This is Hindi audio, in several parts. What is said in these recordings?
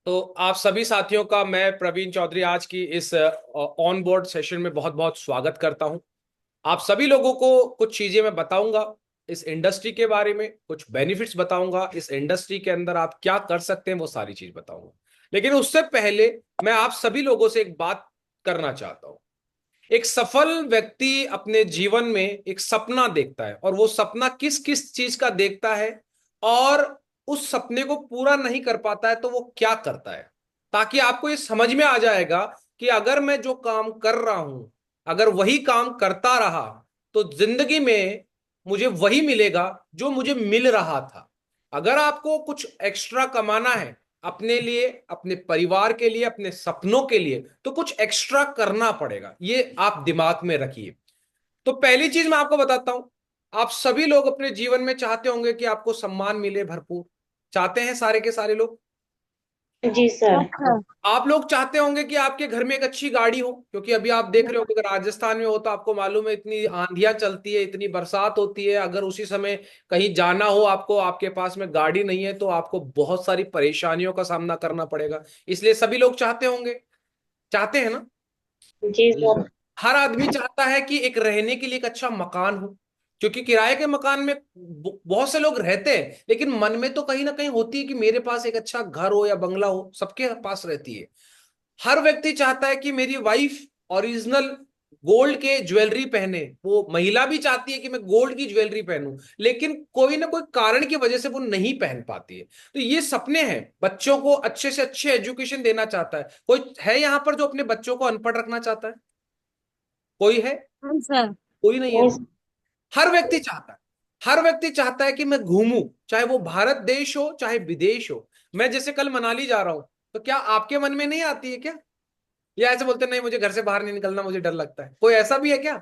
तो आप सभी साथियों का मैं प्रवीण चौधरी आज की इस ऑन बोर्ड सेशन में बहुत बहुत स्वागत करता हूं। आप सभी लोगों को कुछ चीजें मैं बताऊंगा इस इंडस्ट्री के बारे में, कुछ बेनिफिट्स बताऊंगा, इस इंडस्ट्री के अंदर आप क्या कर सकते हैं वो सारी चीज बताऊंगा। लेकिन उससे पहले मैं आप सभी लोगों से एक बात करना चाहता हूं। एक सफल व्यक्ति अपने जीवन में एक सपना देखता है, और वो सपना किस किस चीज का देखता है, और उस सपने को पूरा नहीं कर पाता है तो वो क्या करता है, ताकि आपको ये समझ में आ जाएगा कि अगर मैं जो काम कर रहा हूं, अगर वही काम करता रहा तो जिंदगी में मुझे वही मिलेगा जो मुझे मिल रहा था। अगर आपको कुछ एक्स्ट्रा कमाना है अपने लिए, अपने परिवार के लिए, अपने सपनों के लिए, तो कुछ एक्स्ट्रा करना पड़ेगा। ये आप दिमाग में रखिए। तो पहली चीज मैं आपको बताता हूं। आप सभी लोग अपने जीवन में चाहते होंगे कि आपको सम्मान मिले भरपूर। चाहते हैं सारे के सारे लोग। जी सर। आप लोग चाहते होंगे कि आपके घर में एक अच्छी गाड़ी हो, क्योंकि अभी आप देख रहे हो कि अगर राजस्थान में हो तो आपको मालूम है इतनी आंधियां चलती है, इतनी बरसात होती है। अगर उसी समय कहीं जाना हो आपको, आपके पास में गाड़ी नहीं है तो आपको बहुत सारी परेशानियों का सामना करना पड़ेगा। इसलिए सभी लोग चाहते होंगे, चाहते हैं ना। जी सर। हर आदमी चाहता है कि एक रहने के लिए एक अच्छा मकान हो, क्योंकि किराए के मकान में बहुत से लोग रहते हैं, लेकिन मन में तो कहीं ना कहीं होती है कि मेरे पास एक अच्छा घर हो या बंगला हो, सबके पास रहती है। हर व्यक्ति चाहता है कि मेरी वाइफ ओरिजिनल गोल्ड के ज्वेलरी पहने। वो महिला भी चाहती है कि मैं गोल्ड की ज्वेलरी पहनूं, लेकिन कोई ना कोई कारण की वजह से वो नहीं पहन पाती है। तो ये सपने हैं। बच्चों को अच्छे से अच्छे एजुकेशन देना चाहता है। कोई है यहां पर जो अपने बच्चों को अनपढ़ रखना चाहता है? कोई है? हाँ सर। कोई नहीं है नहीं ना। हर व्यक्ति चाहता है। हर व्यक्ति चाहता है कि मैं घूमूं, चाहे वो भारत देश हो चाहे विदेश हो। मैं जैसे कल मनाली जा रहा हूं, तो क्या आपके मन में नहीं आती है क्या? या ऐसे बोलते नहीं मुझे घर से बाहर नहीं निकलना, मुझे डर लगता है? कोई ऐसा भी है क्या?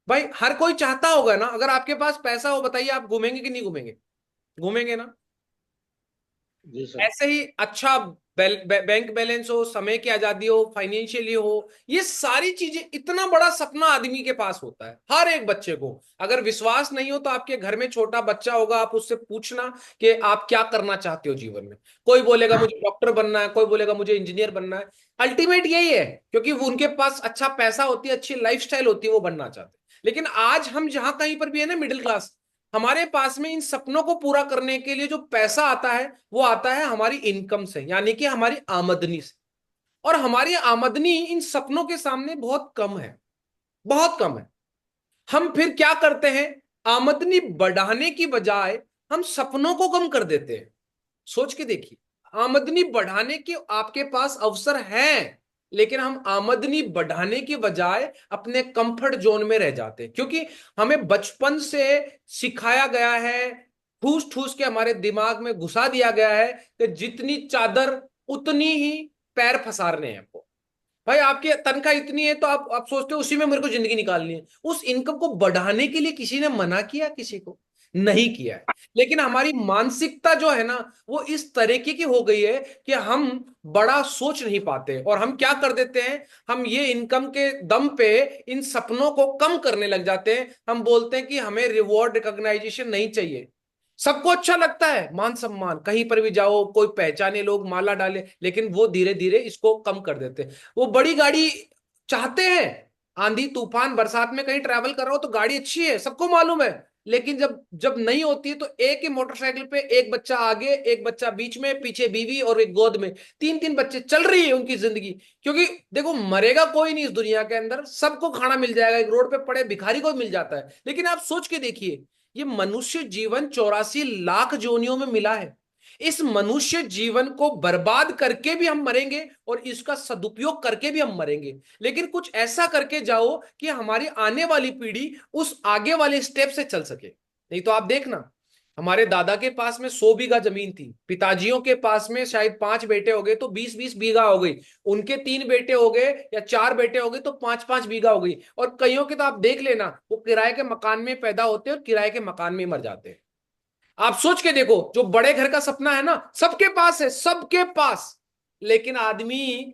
भाई हर कोई चाहता होगा ना। अगर आपके पास पैसा हो, बताइए आप घूमेंगे कि नहीं घूमेंगे? घूमेंगे ना। जी सर। ऐसे ही अच्छा बैंक बैलेंस हो, समय की आजादी हो, फाइनेंशियली हो, ये सारी चीजें, इतना बड़ा सपना आदमी के पास होता है हर एक बच्चे को। अगर विश्वास नहीं हो तो आपके घर में छोटा बच्चा होगा, आप उससे पूछना कि आप क्या करना चाहते हो जीवन में। कोई बोलेगा मुझे डॉक्टर बनना है, कोई बोलेगा मुझे इंजीनियर बनना है। अल्टीमेट यही है, क्योंकि वो उनके पास अच्छा पैसा होती है, अच्छी लाइफस्टाइल होती है, वो बनना चाहते हैं। लेकिन आज हम जहां कहीं पर भी है ना, मिडिल क्लास, हमारे पास में इन सपनों को पूरा करने के लिए जो पैसा आता है वो आता है हमारी इनकम से, यानी कि हमारी आमदनी से। और हमारी आमदनी इन सपनों के सामने बहुत कम है, बहुत कम है। हम फिर क्या करते हैं? आमदनी बढ़ाने की बजाय हम सपनों को कम कर देते हैं। सोच के देखिए, आमदनी बढ़ाने के आपके पास अवसर हैं, लेकिन हम आमदनी बढ़ाने की बजाय अपने कंफर्ट जोन में रह जाते हैं, क्योंकि हमें बचपन से सिखाया गया है, ठूस ठूस के हमारे दिमाग में घुसा दिया गया है कि जितनी चादर उतनी ही पैर फसारने हैं आपको। भाई आपकी तनख्वाह इतनी है तो आप सोचते हो उसी में मेरे को जिंदगी निकालनी है। उस इनकम को बढ़ाने के लिए किसी ने मना किया? किसी को नहीं किया है। लेकिन हमारी मानसिकता जो है ना, वो इस तरीके की हो गई है कि हम बड़ा सोच नहीं पाते, और हम क्या कर देते हैं, हम ये इनकम के दम पे इन सपनों को कम करने लग जाते हैं। हम बोलते हैं कि हमें रिवॉर्ड रिकॉग्नाइजेशन नहीं चाहिए। सबको अच्छा लगता है मान सम्मान, कहीं पर भी जाओ कोई पहचाने, लोग माला डाले, लेकिन वो धीरे धीरे इसको कम कर देते हैं। वो बड़ी गाड़ी चाहते हैं। आंधी तूफान बरसात में कहीं ट्रैवल कर रहा हो तो गाड़ी अच्छी है, सबको मालूम है। लेकिन जब जब नहीं होती है तो एक ही मोटरसाइकिल पे एक बच्चा आगे, एक बच्चा बीच में, पीछे बीवी और एक गोद में, तीन तीन बच्चे, चल रही है उनकी जिंदगी। क्योंकि देखो मरेगा कोई नहीं इस दुनिया के अंदर, सबको खाना मिल जाएगा। एक रोड पे पड़े भिखारी को मिल जाता है। लेकिन आप सोच के देखिए, ये मनुष्य जीवन 84 लाख जोनियों में मिला है। इस मनुष्य जीवन को बर्बाद करके भी हम मरेंगे, और इसका सदुपयोग करके भी हम मरेंगे। लेकिन कुछ ऐसा करके जाओ कि हमारी आने वाली पीढ़ी उस आगे वाले स्टेप से चल सके। नहीं तो आप देखना, हमारे दादा के पास में 100 बीघा जमीन थी, पिताजियों के पास में शायद 5 बेटे हो गए तो 20-20 बीघा हो गई, उनके 3 बेटे हो गए या 4 बेटे हो गए तो 5-5 बीघा हो गई। और कईयों के तो आप देख लेना, वो किराए के मकान में पैदा होते हैं और किराए के मकान में मर जाते हैं। आप सोच के देखो, जो बड़े घर का सपना है ना, सबके पास है, सबके पास। लेकिन आदमी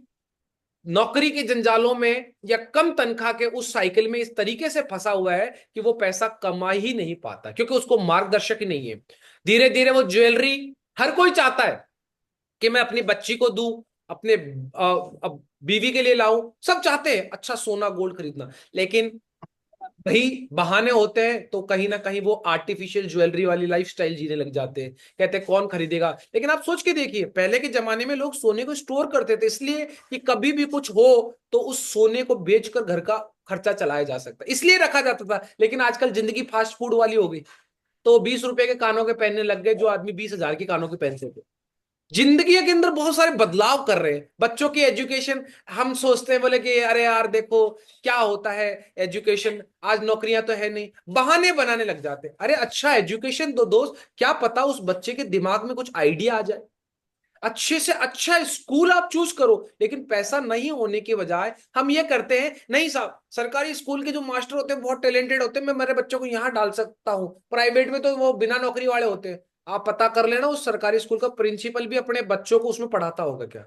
नौकरी के जंजालों में या कम तनख्वाह के उस साइकिल में इस तरीके से फंसा हुआ है कि वो पैसा कमा ही नहीं पाता, क्योंकि उसको मार्गदर्शक ही नहीं है। धीरे धीरे वो ज्वेलरी, हर कोई चाहता है कि मैं अपनी बच्ची को दूं, अपने अब बीवी के लिए लाऊं, सब चाहते हैं अच्छा सोना गोल्ड खरीदना, लेकिन भाई बहाने होते हैं तो कहीं ना कहीं वो आर्टिफिशियल ज्वेलरी वाली लाइफस्टाइल जीने लग जाते हैं। कहते हैं कौन खरीदेगा, लेकिन आप सोच के देखिए पहले के जमाने में लोग सोने को स्टोर करते थे, इसलिए कि कभी भी कुछ हो तो उस सोने को बेचकर घर का खर्चा चलाया जा सकता, इसलिए रखा जाता था। लेकिन आजकल जिंदगी फास्ट फूड वाली हो गई, तो 20 रुपए के कानों के पहनने लग गए जो आदमी 20,000 के कानों के पहनते थे। जिंदगी के अंदर बहुत सारे बदलाव कर रहे हैं। बच्चों की एजुकेशन, हम सोचते हैं बोले कि अरे यार देखो क्या होता है एजुकेशन, आज नौकरियां तो है नहीं, बहाने बनाने लग जाते हैं। अरे अच्छा एजुकेशन दो दोस्त, क्या पता उस बच्चे के दिमाग में कुछ आइडिया आ जाए, अच्छे से अच्छा स्कूल आप चूज करो। लेकिन पैसा नहीं होने की बजाय हम ये करते हैं, नहीं साहब सरकारी स्कूल के जो मास्टर होते हैं बहुत टैलेंटेड होते हैं, मैं मेरे बच्चों को यहाँ डाल सकता हूँ, प्राइवेट में तो वो बिना नौकरी वाले होते हैं। आप पता कर लेना उस सरकारी स्कूल का प्रिंसिपल भी अपने बच्चों को उसमें पढ़ाता होगा क्या।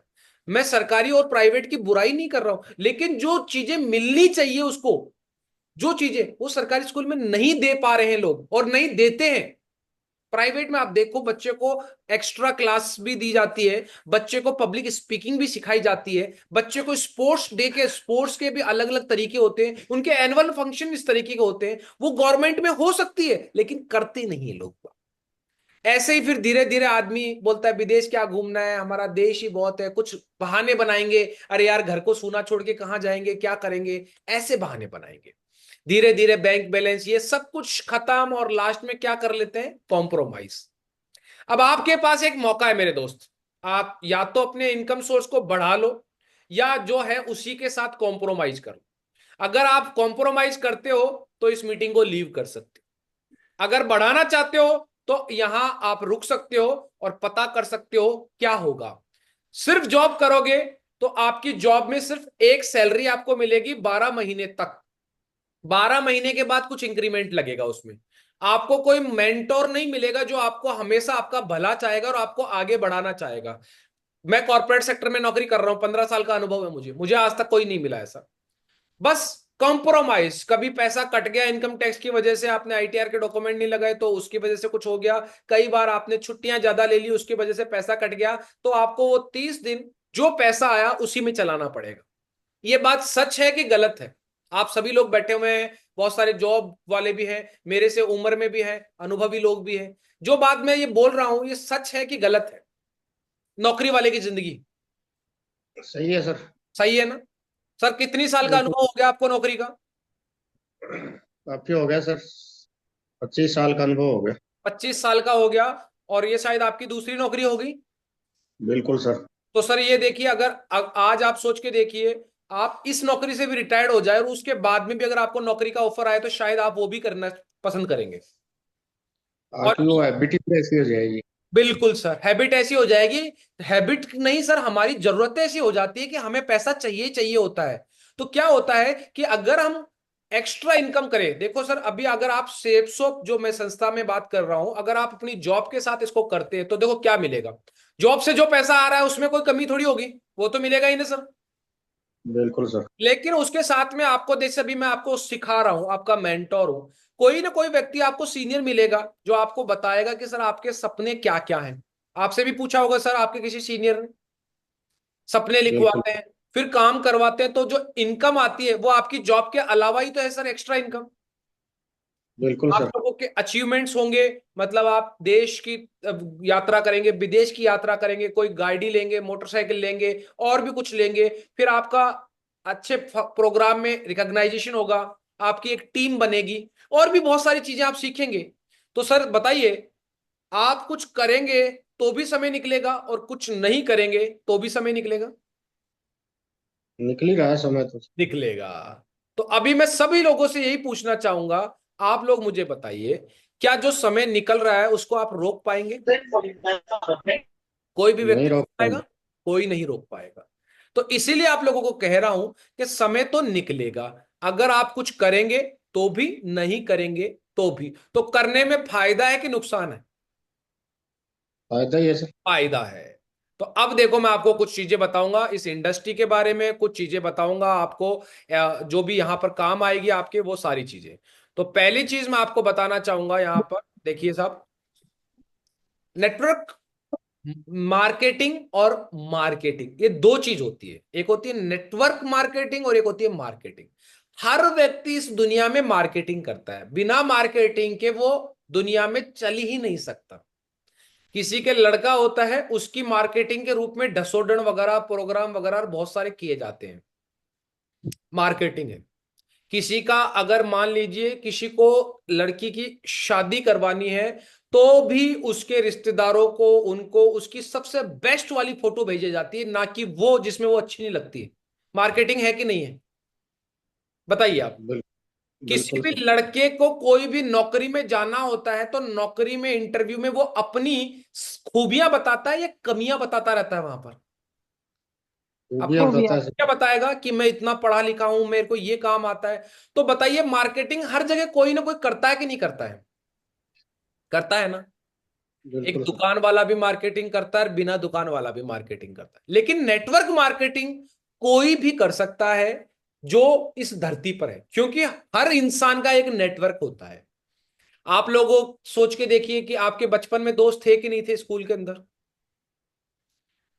मैं सरकारी और प्राइवेट की बुराई नहीं कर रहा हूं, लेकिन जो चीजें मिलनी चाहिए उसको, जो चीजें वो सरकारी स्कूल में नहीं दे पा रहे हैं लोग और नहीं देते हैं। प्राइवेट में आप देखो बच्चे को एक्स्ट्रा क्लास भी दी जाती है, बच्चे को पब्लिक स्पीकिंग भी सिखाई जाती है, बच्चे को स्पोर्ट्स डे के, स्पोर्ट्स के भी अलग अलग तरीके होते हैं, उनके एनुअल फंक्शन इस तरीके के होते हैं। वो गवर्नमेंट में हो सकती है लेकिन करते नहीं है लोग। ऐसे ही फिर धीरे धीरे आदमी बोलता है विदेश क्या घूमना है, हमारा देश ही बहुत है, कुछ बहाने बनाएंगे, अरे यार घर को सूना छोड़ के कहां जाएंगे क्या करेंगे, ऐसे बहाने बनाएंगे। धीरे धीरे बैंक बैलेंस ये सब कुछ खत्म, और लास्ट में क्या कर लेते हैं, कॉम्प्रोमाइज। अब आपके पास एक मौका है मेरे दोस्त, आप या तो अपने इनकम सोर्स को बढ़ा लो या जो है उसी के साथ कॉम्प्रोमाइज करो। अगर आप कॉम्प्रोमाइज करते हो तो इस मीटिंग को लीव कर सकते हो, अगर बढ़ाना चाहते हो तो यहां आप रुक सकते हो और पता कर सकते हो क्या होगा। सिर्फ जॉब करोगे तो आपकी जॉब में सिर्फ एक सैलरी आपको मिलेगी 12 महीने तक, 12 महीने के बाद कुछ इंक्रीमेंट लगेगा उसमें। आपको कोई मेंटोर नहीं मिलेगा जो आपको हमेशा आपका भला चाहेगा और आपको आगे बढ़ाना चाहेगा। मैं कॉर्पोरेट सेक्टर में नौकरी कर रहा हूं, 15 साल का अनुभव है मुझे, मुझे आज तक कोई नहीं मिला ऐसा। बस कॉम्प्रोमाइज, कभी पैसा कट गया इनकम टैक्स की वजह से, आपने आईटीआर के डॉक्यूमेंट नहीं लगाए तो उसकी वजह से कुछ हो गया, कई बार आपने छुट्टियां ज्यादा ले ली उसकी वजह से पैसा कट गया, तो आपको वो 30 दिन जो पैसा आया उसी में चलाना पड़ेगा। ये बात सच है कि गलत है? आप सभी लोग बैठे हुए हैं, बहुत सारे जॉब वाले भी हैं, मेरे से उम्र में भी हैं, अनुभवी लोग भी हैं, जो बात मैं ये बोल रहा हूं ये सच है कि गलत है? नौकरी वाले की जिंदगी सही है सर। सही है ना? सर कितनी साल का बिल्कुल। अनुभव हो गया आपको नौकरी का? काफी हो गया सर, 25 साल का अनुभव हो गया। 25 साल का हो गया, और ये शायद आपकी दूसरी नौकरी होगी। बिल्कुल सर। तो सर ये देखिए, अगर आज आप सोच के देखिए, आप इस नौकरी से भी रिटायर्ड हो जाए और उसके बाद में भी अगर आपको नौकरी का ऑफर आए तो शायद आप वो भी करना पसंद करेंगे। और आपकी वो हैबिट ही ऐसी हो जाएगी। बिल्कुल सर, हैबिट ऐसी हो जाएगी, हैबिट नहीं सर, हमारी जरूरतें ऐसी हो जाती है कि हमें पैसा चाहिए चाहिए होता है। तो क्या होता है कि अगर हम एक्स्ट्रा इनकम करें, देखो सर अभी अगर आप सेफ सोप जो मैं संस्था में बात कर रहा हूं, अगर आप अपनी जॉब के साथ इसको करते हैं तो देखो क्या मिलेगा। जॉब से जो पैसा आ रहा है उसमें कोई कमी थोड़ी होगी, वो तो मिलेगा ही ना सर। बिल्कुल सर। लेकिन उसके साथ में आपको, जैसे अभी मैं आपको सिखा रहा हूं, आपका मेंटोर हूं, कोई ना कोई व्यक्ति आपको सीनियर मिलेगा जो आपको बताएगा कि सर आपके सपने क्या क्या हैं। आपसे भी पूछा होगा सर आपके किसी सीनियर ने, सपने बिल्कुल। लिखवाते हैं, फिर काम करवाते हैं, तो जो इनकम आती है वो आपकी जॉब के अलावा ही तो है सर, एक्स्ट्रा इनकम। बिल्कुल आप सर। लोगों के अचीवमेंट्स होंगे, मतलब आप देश की यात्रा करेंगे, विदेश की यात्रा करेंगे, कोई गाड़ी लेंगे, मोटरसाइकिल लेंगे, और भी कुछ लेंगे, फिर आपका अच्छे प्रोग्राम में रिकॉग्नाइजेशन होगा, आपकी एक टीम बनेगी, और भी बहुत सारी चीजें आप सीखेंगे। तो सर बताइए, आप कुछ करेंगे तो भी समय निकलेगा और कुछ नहीं करेंगे तो भी समय निकलेगा? निकल ही रहा है समय तो। निकलेगा। तो अभी मैं सभी लोगों से यही पूछना चाहूंगा, आप लोग मुझे बताइए, क्या जो समय निकल रहा है उसको आप रोक पाएंगे? कोई भी नहीं व्यक्ति रोक रोक पाएगा? पाएंगे। कोई नहीं रोक पाएगा। तो इसीलिए आप लोगों को कह रहा हूं कि समय तो निकलेगा, अगर आप कुछ करेंगे तो भी, नहीं करेंगे तो भी। तो करने में फायदा है कि नुकसान है? फायदा ही है सर। फायदा है। तो अब देखो मैं आपको कुछ चीजें बताऊंगा इस इंडस्ट्री के बारे में, कुछ चीजें बताऊंगा आपको जो भी यहां पर काम आएगी आपके, वो सारी चीजें। तो पहली चीज मैं आपको बताना चाहूंगा यहां पर, देखिए साहब, नेटवर्क मार्केटिंग और मार्केटिंग ये दो चीज होती है, एक होती है नेटवर्क मार्केटिंग और एक होती है मार्केटिंग। हर व्यक्ति इस दुनिया में मार्केटिंग करता है, बिना मार्केटिंग के वो दुनिया में चल ही नहीं सकता। किसी के लड़का होता है, उसकी मार्केटिंग के रूप में ढसोडन वगैरह प्रोग्राम वगैरह बहुत सारे किए जाते हैं, मार्केटिंग है। किसी का अगर मान लीजिए किसी को लड़की की शादी करवानी है, तो भी उसके रिश्तेदारों को उनको उसकी सबसे बेस्ट वाली फोटो भेजी जाती है, ना कि वो जिसमें वो अच्छी नहीं लगती है। मार्केटिंग है कि नहीं है? बताइए आप। बिल्कुल। किसी बिल्कुल भी सर। लड़के को कोई भी नौकरी में जाना होता है तो नौकरी में इंटरव्यू में वो अपनी खूबियां बताता है या कमियां बताता रहता है वहां पर? अपनी खूबियां खूबियाँ। बताता है क्या सर। बताएगा कि मैं इतना पढ़ा लिखा हूं, मेरे को ये काम आता है। तो बताइए, मार्केटिंग हर जगह कोई ना कोई करता है कि नहीं करता है? करता है ना। एक बिल्कुल सर। दुकान वाला भी मार्केटिंग करता है और बिना दुकान वाला भी मार्केटिंग करता है, लेकिन नेटवर्क मार्केटिंग कोई भी कर सकता है जो इस धरती पर है, क्योंकि हर इंसान का एक नेटवर्क होता है। आप लोगों सोच के देखिए कि आपके बचपन में दोस्त थे कि नहीं थे स्कूल के अंदर?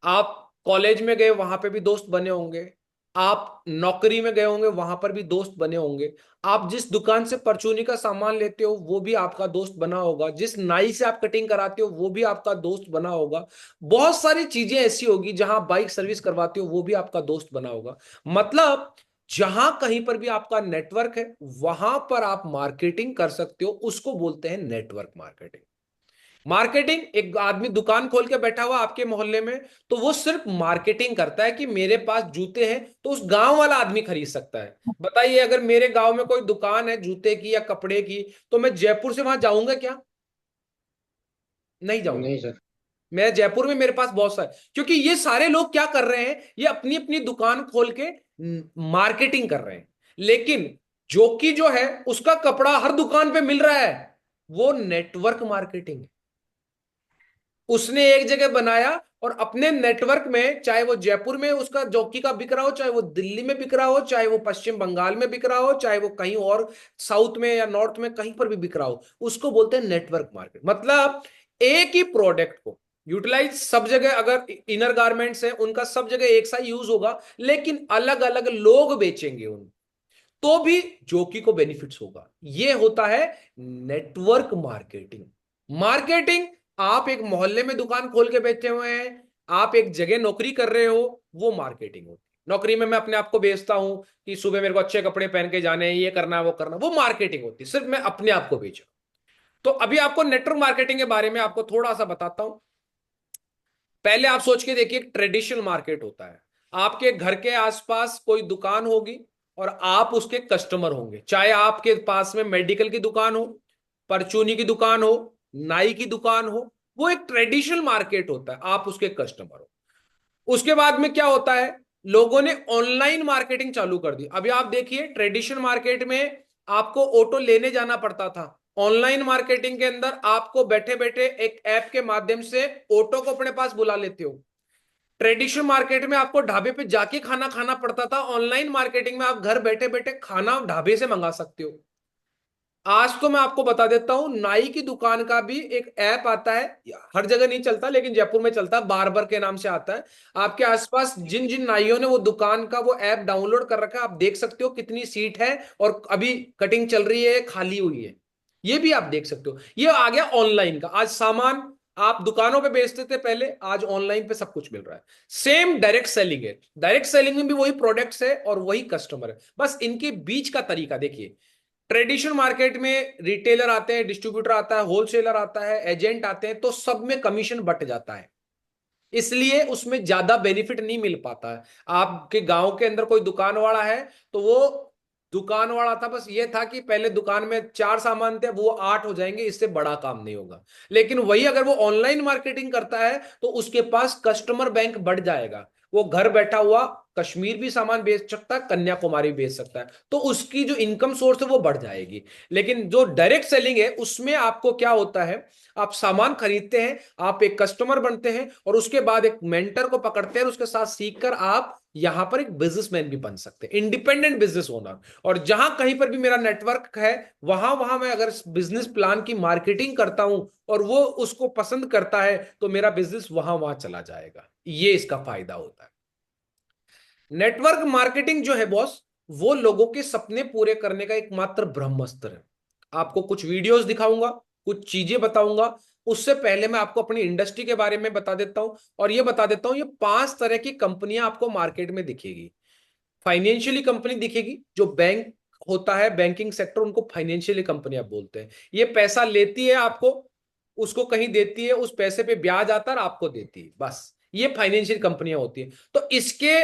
आप कॉलेज में गए, वहां पे भी दोस्त बने होंगे। आप नौकरी में गए होंगे, वहां पर भी दोस्त बने होंगे। आप जिस दुकान से परचूनी का सामान लेते हो वो भी आपका दोस्त बना होगा, जिस नाई से आप कटिंग कराते हो वो भी आपका दोस्त बना होगा। बहुत सारी चीजें ऐसी होगी, जहां बाइक सर्विस करवाते हो वो भी आपका दोस्त बना होगा। मतलब जहां कहीं पर भी आपका नेटवर्क है, वहां पर आप मार्केटिंग कर सकते हो, उसको बोलते हैं नेटवर्क मार्केटिंग। मार्केटिंग, एक आदमी दुकान खोल के बैठा हुआ आपके मोहल्ले में, तो वो सिर्फ मार्केटिंग करता है कि मेरे पास जूते हैं, तो उस गांव वाला आदमी खरीद सकता है। बताइए, अगर मेरे गांव में कोई दुकान है जूते की या कपड़े की, तो मैं जयपुर से वहां जाऊंगा क्या? नहीं जाऊंगा। नहीं सर। मैं जयपुर में मेरे पास बहुत सारे, क्योंकि ये सारे लोग क्या कर रहे हैं, ये अपनी अपनी दुकान खोल के मार्केटिंग कर रहे हैं। लेकिन जो कि जो है उसका कपड़ा हर दुकान पे मिल रहा है, वो नेटवर्क मार्केटिंग है। उसने एक जगह बनाया और अपने नेटवर्क में, चाहे वो जयपुर में उसका जॉकी का बिक रहा हो, चाहे वो दिल्ली में बिक रहा हो, चाहे वो पश्चिम बंगाल में बिक रहा हो, चाहे वो कहीं और साउथ में या नॉर्थ में कहीं पर भी बिक रहा हो, उसको बोलते हैं नेटवर्क मार्केट। मतलब एक ही प्रोडक्ट को यूटिलाइज सब जगह, अगर इनर गारमेंट्स हैं उनका सब जगह एक सा यूज होगा, लेकिन अलग अलग लोग बेचेंगे उन, तो भी जोकी को बेनिफिट्स होगा। ये होता है नेटवर्क मार्केटिंग। मार्केटिंग, आप एक मोहल्ले में दुकान खोल के बैठे हुए हैं, आप एक जगह नौकरी कर रहे हो, वो मार्केटिंग होती है। नौकरी में मैं अपने आप को बेचता हूं कि सुबह मेरे को अच्छे कपड़े पहन के जाने हैं, ये करना है वो करना, वो मार्केटिंग होती है, सिर्फ मैं अपने आप को बेच रहा हूं। तो अभी आपको नेटवर्क मार्केटिंग के बारे में आपको थोड़ा सा बताता हूं। पहले आप सोच के देखिए, ट्रेडिशनल मार्केट होता है, आपके घर के आसपास कोई दुकान होगी और आप उसके कस्टमर होंगे, चाहे आपके पास में मेडिकल की दुकान हो, परचूनी की दुकान हो, नाई की दुकान हो, वो एक ट्रेडिशनल मार्केट होता है, आप उसके कस्टमर हो। उसके बाद में क्या होता है, लोगों ने ऑनलाइन मार्केटिंग चालू कर दी। अभी आप देखिए, ट्रेडिशनल मार्केट में आपको ऑटो लेने जाना पड़ता था, ऑनलाइन मार्केटिंग के अंदर आपको बैठे बैठे एक ऐप के माध्यम से ऑटो को अपने पास बुला लेते हो। ट्रेडिशनल मार्केट में आपको ढाबे पे जाके खाना खाना पड़ता था, ऑनलाइन मार्केटिंग में आप घर बैठे बैठे खाना ढाबे से मंगा सकते हो। आज तो मैं आपको बता देता हूं, नाई की दुकान का भी एक ऐप आता है, हर जगह नहीं चलता लेकिन जयपुर में चलता है, बार्बर के नाम से आता है। आपके आसपास जिन जिन नाइयों ने वो दुकान का वो ऐप डाउनलोड कर रखा है, आप देख सकते हो कितनी सीट है और अभी कटिंग चल रही है, खाली हुई है, ये भी आप देख सकते हो। ये आ गया ऑनलाइन का। आज सामान आप दुकानों पे बेचते थे पहले, आज ऑनलाइन पे सब कुछ मिल रहा है। सेम डायरेक्ट सेलिंग है, डायरेक्ट सेलिंग में भी वही प्रोडक्ट्स है और वही कस्टमर है, बस इनके बीच का तरीका देखिए। ट्रेडिशनल मार्केट में रिटेलर आते हैं, डिस्ट्रीब्यूटर आता है, होलसेलर आता है, एजेंट आते हैं, तो सब में कमीशन बट जाता है, इसलिए उसमें ज्यादा बेनिफिट नहीं मिल पाता है। आपके गांव के अंदर कोई दुकान वाला है, तो वो दुकान वाला था, बस ये था कि पहले दुकान में 4 सामान थे, वो 8 हो जाएंगे, इससे बड़ा काम नहीं होगा। लेकिन वही अगर वो ऑनलाइन मार्केटिंग करता है, तो उसके पास कस्टमर बैंक बढ़ जाएगा, वो घर बैठा हुआ कश्मीर भी सामान बेच सकता है, कन्याकुमारी भी बेच सकता है, तो उसकी जो इनकम सोर्स है वो बढ़ जाएगी। लेकिन जो डायरेक्ट सेलिंग है उसमें आपको क्या होता है, आप सामान खरीदते हैं, आप एक कस्टमर बनते हैं, और उसके बाद एक मेंटर को पकड़ते हैं, उसके साथ सीखकर आप यहां पर एक बिजनेसमैन भी बन सकते हैं, इंडिपेंडेंट बिजनेस ओनर। और जहां कहीं पर भी मेरा नेटवर्क है, वहां वहां मैं अगर बिजनेस प्लान की मार्केटिंग करता हूं और वो उसको पसंद करता है, तो मेरा बिजनेस वहां वहां चला जाएगा। ये इसका फायदा होता है। नेटवर्क मार्केटिंग जो है बॉस, वो लोगों के सपने पूरे करने का एकमात्र ब्रह्मास्त्र है। आपको कुछ वीडियोस दिखाऊंगा, कुछ चीजें बताऊंगा। उससे पहले मैं आपको अपनी इंडस्ट्री के बारे में बता देता हूं, और ये बता देता हूं, ये 5 तरह की कंपनियां आपको मार्केट में दिखेगी। फाइनेंशियली कंपनी दिखेगी, जो बैंक होता है, बैंकिंग सेक्टर, उनको फाइनेंशियली कंपनी आप बोलते हैं। ये पैसा लेती है आपको, उसको कहीं देती है, उस पैसे पे ब्याज आता है और आपको देती है, बस ये फाइनेंशियल कंपनियां होती है। तो इसके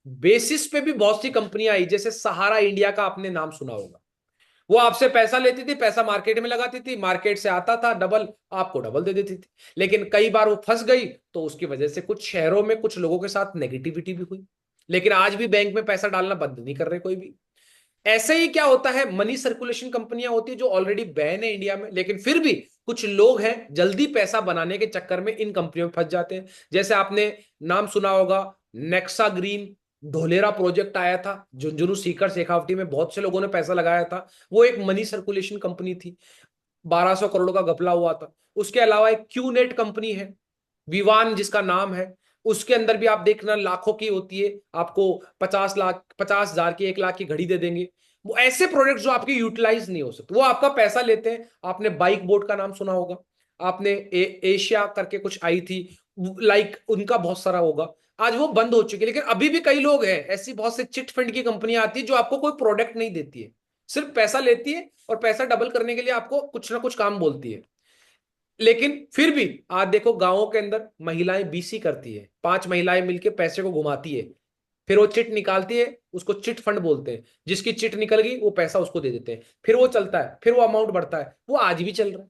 बेसिस पे भी बहुत सी कंपनियां आई, जैसे सहारा इंडिया का आपने नाम सुना होगा। वो आपसे पैसा लेती थी, पैसा मार्केट में लगाती थी, मार्केट से आता था डबल, आपको डबल दे देती थी। लेकिन कई बार वो फंस गई, तो उसकी वजह से कुछ शहरों में कुछ लोगों के साथ नेगेटिविटी भी हुई। लेकिन आज भी बैंक में पैसा डालना बंद नहीं कर रहे कोई भी। ऐसे ही क्या होता है, मनी सर्कुलेशन कंपनियां होती है जो ऑलरेडी बैन है इंडिया में, लेकिन फिर भी कुछ लोग हैं जल्दी पैसा बनाने के चक्कर में इन कंपनियों में फंस जाते हैं। जैसे आपने नाम सुना होगा, नेक्सा ग्रीन, धोलेरा प्रोजेक्ट आया था, झुंझुनू सीकर शेखावटी में बहुत से लोगों ने पैसा लगाया था। वो एक मनी सर्कुलेशन कंपनी थी, 1200 करोड़ का घपला हुआ था। उसके अलावा एक क्यूनेट कंपनी है, विवान जिसका नाम है, उसके अंदर भी आप देखना लाखों की होती है, आपको 50 लाख, 50,000 की, 1 लाख की घड़ी दे देंगे। वो ऐसे प्रोडक्ट जो आपके यूटिलाइज नहीं हो सकते, वो आपका पैसा लेते हैं। आपने बाइक बोर्ड का नाम सुना होगा, आपने एशिया करके कुछ आई थी, लाइक उनका बहुत सारा होगा। आज वो बंद हो चुकी है, लेकिन अभी भी कई लोग हैं, ऐसी बहुत से चिट फंड की कंपनियां आती है जो आपको कोई प्रोडक्ट नहीं देती है, सिर्फ पैसा लेती है और पैसा डबल करने के लिए आपको कुछ ना कुछ काम बोलती है। लेकिन फिर भी आज देखो, गांवों के अंदर महिलाएं बीसी करती है, 5 महिलाएं मिलकर पैसे को घुमाती है, फिर वो चिट निकालती है, उसको चिट फंड बोलते हैं। जिसकी चिट निकल गई वो पैसा उसको दे देते हैं, फिर वो चलता है, फिर वो अमाउंट बढ़ता है। वो आज भी चल रहा है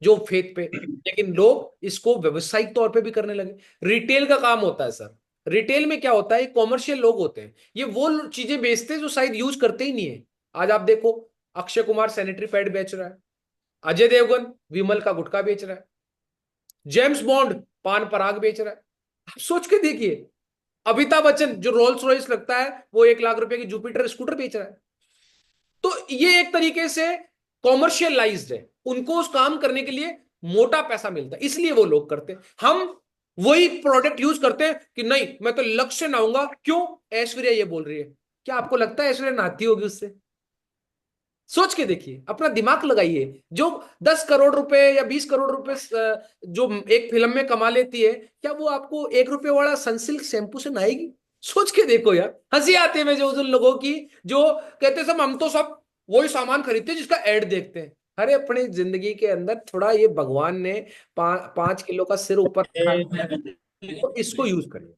जो फेथ पे, लेकिन लोग इसको व्यवसायिक तौर पे भी करने लगे। रिटेल का काम होता है सर। रिटेल में क्या होता है, कॉमर्शियल लोग होते हैं, ये वो चीजें बेचते हैं जो शायद यूज करते ही नहीं है। आज आप देखो, अक्षय कुमार सैनिटरी पैड बेच रहा है, अजय देवगन विमल का गुटखा बेच रहा है, जेम्स बॉन्ड पान पराग बेच रहा है। आप सोच के देखिए, अमिताभ बच्चन जो रोल्स रॉयस लगता है, वो 1 लाख रुपए की जुपिटर स्कूटर बेच रहा है। तो ये एक तरीके से कॉमर्शियलाइज्ड है, उनको उस काम करने के लिए मोटा पैसा मिलता है, इसलिए वो लोग करते हैं। हम वही प्रोडक्ट यूज करते हैं कि नहीं मैं तो लक्ष्य ना आऊंगा, क्यों, ऐश्वर्या ये बोल रही है। क्या आपको लगता है ऐश्वर्या नहाती होगी उससे? सोच के देखिए, अपना दिमाग लगाइए। जो 10 करोड़ रुपए या 20 करोड़ रुपए जो एक फिल्म में कमा लेती है, क्या वो आपको 1 रुपए वाला सनसिल्क शैम्पू से नहाएगी? सोच के देखो यार, हंसी आती है मुझे उन लोगों की जो कहते सब हम तो सब वही सामान खरीदते हैं जिसका एड देखते हैं। अरे अपनी जिंदगी के अंदर थोड़ा ये भगवान ने 5 किलो का सिर ऊपर रखा है, तो इसको यूज करिए।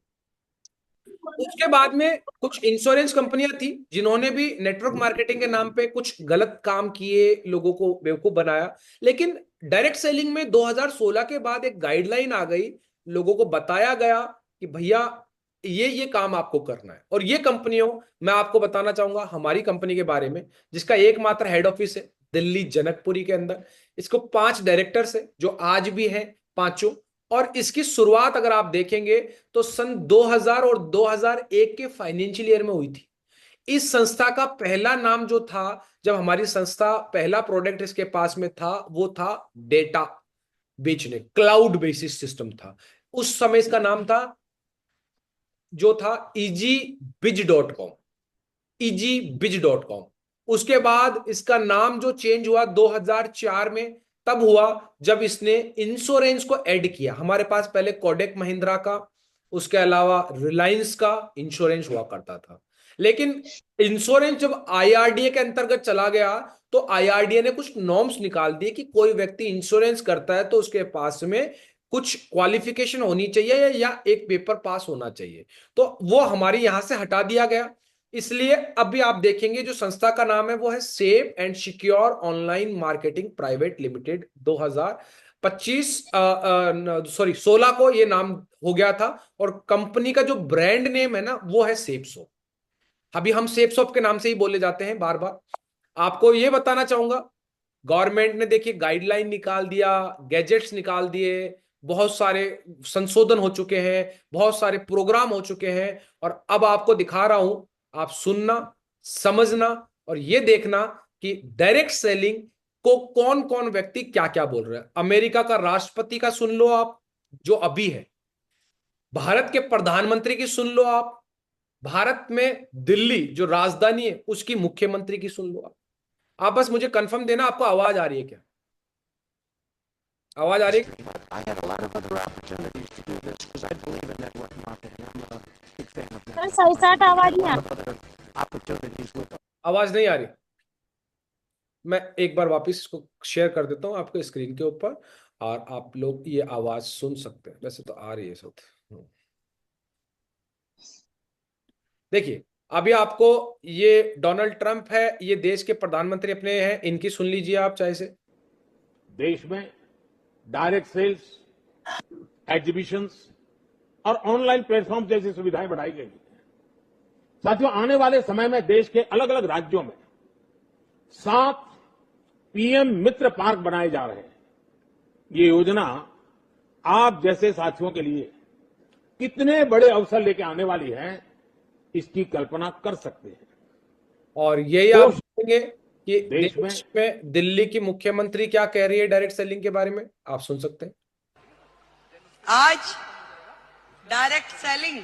उसके बाद में कुछ इंश्योरेंस कंपनियां थी जिन्होंने भी नेटवर्क मार्केटिंग के नाम पे कुछ गलत काम किए, लोगों को बेवकूफ बनाया। लेकिन डायरेक्ट सेलिंग में 2016 के बाद एक गाइडलाइन आ गई, लोगों को बताया गया कि भैया ये काम आपको करना है। और ये कंपनियों, मैं आपको बताना चाहूंगा हमारी कंपनी के बारे में, जिसका एकमात्र हेड ऑफिस है दिल्ली जनकपुरी के अंदर। इसको 5 डायरेक्टर्स है जो आज भी हैं, पांचों। और इसकी शुरुआत अगर आप देखेंगे तो सन 2000 और 2001 के फाइनेंशियल ईयर में हुई थी। इस संस्था का पहला नाम जो था, जब हमारी संस्था पहला प्रोडक्ट इसके पास में था, वो था डेटा बेचने, क्लाउड बेसिस सिस्टम था। उस समय इसका नाम था, जो था easybiz.com, easybiz.com। उसके बाद इसका नाम जो चेंज हुआ 2004 में, तब हुआ जब इसने इंश्योरेंस को ऐड किया। हमारे पास पहले कोडेक महिंद्रा का, उसके अलावा रिलायंस का इंश्योरेंस हुआ करता था। लेकिन इंश्योरेंस जब आईआरडीए के अंतर्गत चला गया, तो आईआरडीए ने कुछ नॉर्म्स निकाल दिए कि कोई व्यक्ति इंश्योरेंस करता है तो उसके पास में कुछ क्वालिफिकेशन होनी चाहिए या एक पेपर पास होना चाहिए। तो वो हमारे यहां से हटा दिया गया। इसलिए अभी आप देखेंगे जो संस्था का नाम है वो है safe and secure online marketing private limited, 2000 25 sorry 16 को ये नाम हो गया था। और कंपनी का जो ब्रांड नेम है ना वो है सेप सोप। अभी हम सेप सोप के नाम से ही बोले जाते हैं बार बार। आपको ये बताना चाहूंगा, गवर्नमेंट ने देखिए गाइडलाइन निकाल दिया, गैजेट्स निकाल दिए, बहुत सारे संशोधन हो चुके हैं, बहुत सारे प्रोग्राम हो चुके हैं। और अब आपको दिखा रहा हूं, आप सुनना, समझना और ये देखना कि डायरेक्ट सेलिंग को कौन कौन व्यक्ति क्या क्या बोल रहे हैं। अमेरिका का राष्ट्रपति का सुन लो आप, जो अभी है। भारत के प्रधानमंत्री की सुन लो आप। भारत में दिल्ली जो राजधानी है उसकी मुख्यमंत्री की सुन लो आप बस मुझे कंफर्म देना आपको आवाज आ रही है क्या? आवाज आ रही है? I had a lot of other opportunities to do this because I believe in network marketing. I'm a big fan of sir network सही साठ marketing. आवाज A नहीं आ lot of other opportunities with आवाज नहीं आ रही? मैं एक बार वापस इसको शेयर कर देता हूं आपके स्क्रीन के ऊपर और आप लोग ये आवाज सुन सकते हैं। वैसे तो आ रही है सब। देखिए, अभी आपको ये डोनाल्ड ट्रंप है, ये देश के प्रधानमंत्री अपने हैं, इनकी सुन लीजिए आप चाहे से। देश में डायरेक्ट सेल्स, एग्जीबिशंस और ऑनलाइन प्लेटफॉर्म जैसी सुविधाएं बढ़ाई गई हैं। साथियों, आने वाले समय में देश के अलग अलग राज्यों में 7 पीएम मित्र पार्क बनाए जा रहे हैं। ये योजना आप जैसे साथियों के लिए कितने बड़े अवसर लेके आने वाली है, इसकी कल्पना कर सकते हैं। और यही आप देखेंगे कि देश देश में दिल्ली की मुख्यमंत्री क्या कह रही है डायरेक्ट सेलिंग के बारे में, आप सुन सकते हैं। आज डायरेक्ट सेलिंग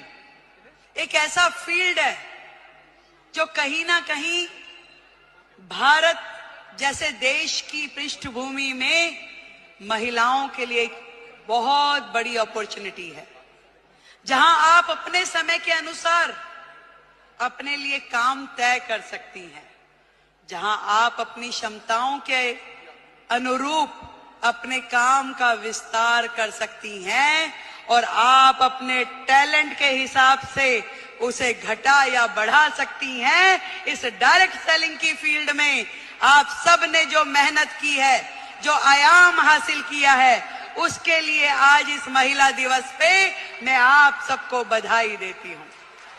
एक ऐसा फील्ड है जो कहीं ना कहीं भारत जैसे देश की पृष्ठभूमि में महिलाओं के लिए एक बहुत बड़ी अपॉर्चुनिटी है, जहां आप अपने समय के अनुसार अपने लिए काम तय कर सकती हैं, जहां आप अपनी क्षमताओं के अनुरूप अपने काम का विस्तार कर सकती हैं और आप अपने टैलेंट के हिसाब से उसे घटा या बढ़ा सकती हैं। इस डायरेक्ट सेलिंग की फील्ड में आप सब ने जो मेहनत की है, जो आयाम हासिल किया है, उसके लिए आज इस महिला दिवस पे मैं आप सबको बधाई देती हूँ।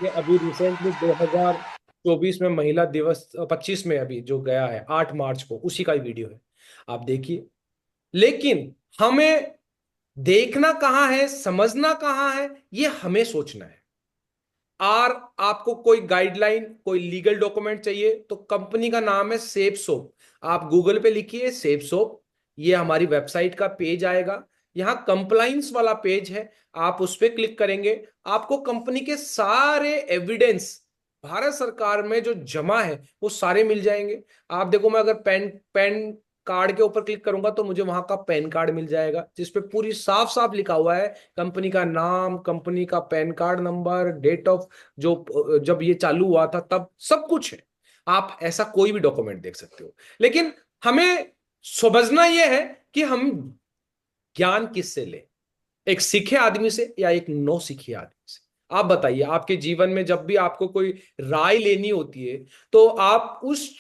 ये अभी रिसेंटली 2024 में महिला दिवस 25 में अभी जो गया है 8 मार्च को, उसी का वीडियो है, आप देखिए। लेकिन हमें देखना कहाँ है, समझना कहाँ है, ये हमें सोचना है। और आपको कोई गाइडलाइन, कोई लीगल डॉक्यूमेंट चाहिए तो कंपनी का नाम है सेप सोप। आप गूगल पे लिखिए सेप सोप, ये हमारी वेबसाइट का पेज आएगा। यहाँ कंप्लाइंस वाला पेज है, आप उस पर क्लिक करेंगे, आपको कंपनी के सारे एविडेंस भारत सरकार में जो जमा है वो सारे मिल जाएंगे। आप देखो, मैं अगर पैन कार्ड के ऊपर क्लिक करूंगा तो मुझे वहां का पैन कार्ड मिल जाएगा, जिसपे पूरी साफ साफ लिखा हुआ है कंपनी का नाम, कंपनी का PAN card number, date of जो जब ये चालू हुआ था तब, सब कुछ है। आप ऐसा कोई भी डॉक्यूमेंट देख सकते हो। लेकिन हमें समझना यह है कि हम ज्ञान किससे ले, एक सीखे आदमी से या एक नौ सीखे आदमी से। आप बताइए, आपके जीवन में जब भी आपको कोई राय लेनी होती है तो आप उस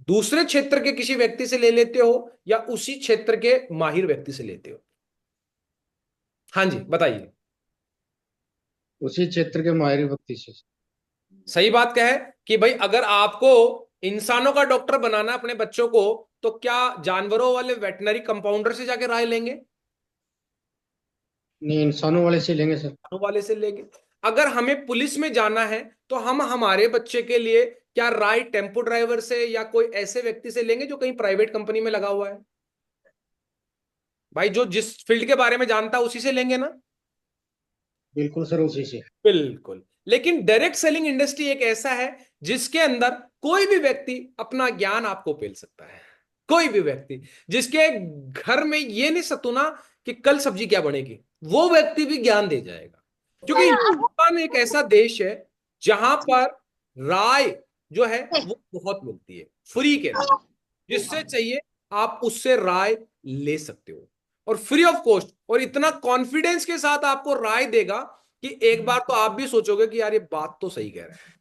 दूसरे क्षेत्र के किसी व्यक्ति से ले लेते हो या उसी क्षेत्र के माहिर व्यक्ति से लेते हो? हाँ जी बताइए। उसी क्षेत्र के माहिर व्यक्ति से। सही बात क्या है कि भाई अगर आपको इंसानों का डॉक्टर बनाना अपने बच्चों को, तो क्या जानवरों वाले वेटनरी कंपाउंडर से जाके राय लेंगे? नहीं, इंसानों वाले से लेंगे सर। इंसानों वाले से लेंगे। अगर हमें पुलिस में जाना है तो हम हमारे बच्चे के लिए क्या राय टेम्पो ड्राइवर से या कोई ऐसे व्यक्ति से लेंगे जो कहीं प्राइवेट कंपनी में लगा हुआ है? भाई जो जिस फील्ड के बारे में जानता है उसी से लेंगे ना। बिल्कुल सर, उसी से। बिल्कुल। लेकिन डायरेक्ट सेलिंग इंडस्ट्री एक ऐसा है जिसके अंदर कोई भी व्यक्ति अपना ज्ञान आपको पेल सकता है। कोई भी व्यक्ति जिसके घर में ये नहीं सतुना कि कल सब्जी क्या बनेगी, वो व्यक्ति भी ज्ञान दे जाएगा। क्योंकि हिंदुस्तान एक ऐसा देश है जहां पर राय जो है वो बहुत मिलती है फ्री के अंदर। जिससे चाहिए आप उससे राय ले सकते हो और फ्री ऑफ कॉस्ट, और इतना कॉन्फिडेंस के साथ आपको राय देगा कि एक बार तो आप भी सोचोगे कि यार ये बात तो सही कह रहा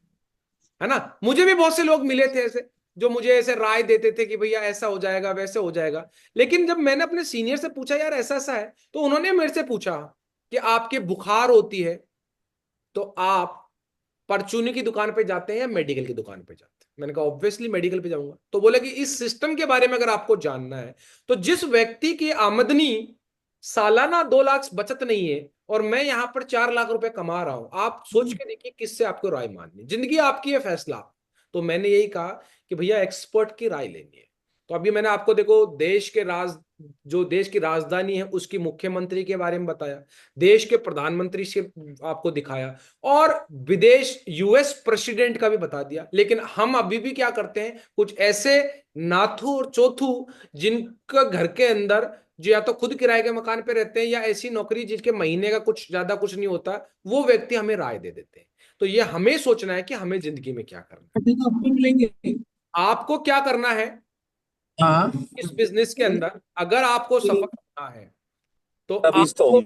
है ना। मुझे भी बहुत से लोग मिले थे ऐसे, जो मुझे ऐसे राय देते थे कि भैया ऐसा हो जाएगा वैसे हो जाएगा। लेकिन जब मैंने अपने सीनियर से पूछा यार ऐसा ऐसा है, तो उन्होंने मेरे से पूछा कि आपके बुखार होती है तो आप परचूनी की दुकान पे जाते हैं या मेडिकल की दुकान पे जाते हैं? मैंने कहा ऑब्वियसली मेडिकल पे जाऊंगा। तो बोले कि इस सिस्टम के बारे में अगर आपको जानना है तो जिस व्यक्ति की आमदनी सालाना 2 लाख बचत नहीं है और मैं यहां पर 4 लाख रुपए कमा रहा हूं, आप सोच के देखिए किससे आपको राय माननी, जिंदगी आपकी है, फैसला। तो मैंने यही कहा कि भैया एक्सपर्ट की राय लेनी है। तो अभी मैंने आपको देखो देश के जो देश की राजधानी है उसकी मुख्यमंत्री के बारे में बताया, देश के प्रधानमंत्री से आपको दिखाया, और विदेश यूएस प्रेसिडेंट का भी बता दिया। लेकिन हम अभी भी क्या करते हैं, कुछ ऐसे नाथू और चौथू जिनका घर के अंदर जो या तो खुद किराए के मकान पे रहते हैं या ऐसी नौकरी जिसके महीने का कुछ ज्यादा कुछ नहीं होता, वो व्यक्ति हमें राय दे देते हैं। तो ये हमें सोचना है कि हमें जिंदगी में क्या करना है, आपको क्या करना है हाँ इस बिजनेस के अंदर। अगर आपको सफल होना है तो अभी तो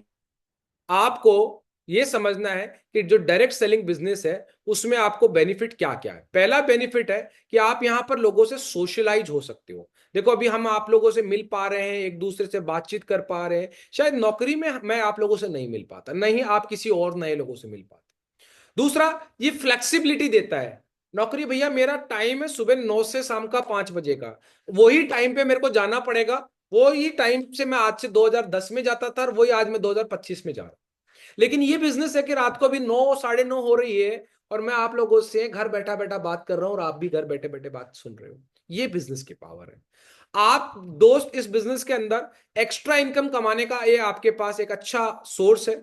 आपको ये समझना है कि जो डायरेक्ट सेलिंग बिजनेस है उसमें आपको बेनिफिट क्या क्या है। पहला बेनिफिट है कि आप यहां पर लोगों से सोशलाइज हो सकते हो। देखो अभी हम आप लोगों से मिल पा रहे हैं, एक दूसरे से बातचीत कर पा रहे हैं, शायद नौकरी में मैं आप लोगों से नहीं मिल पाता, नहीं आप किसी और नए लोगों से मिल पाते। दूसरा, ये फ्लेक्सिबिलिटी देता है। नौकरी भैया मेरा टाइम है सुबह 9 से शाम का 5 बजे का, वही टाइम पे मेरे को जाना पड़ेगा, वही टाइम से मैं आज से 2010 में जाता था और वही आज मैं 2025 में जा रहा हूं। लेकिन ये बिजनेस है कि रात को अभी 9 9:30 हो रही है और मैं आप लोगों से घर बैठा बैठा बात कर रहा हूं और आप भी घर बैठे बैठे बात सुन रहे हो। ये बिजनेस की पावर है। आप दोस्त इस बिजनेस के अंदर एक्स्ट्रा इनकम कमाने का ये आपके पास एक अच्छा सोर्स है।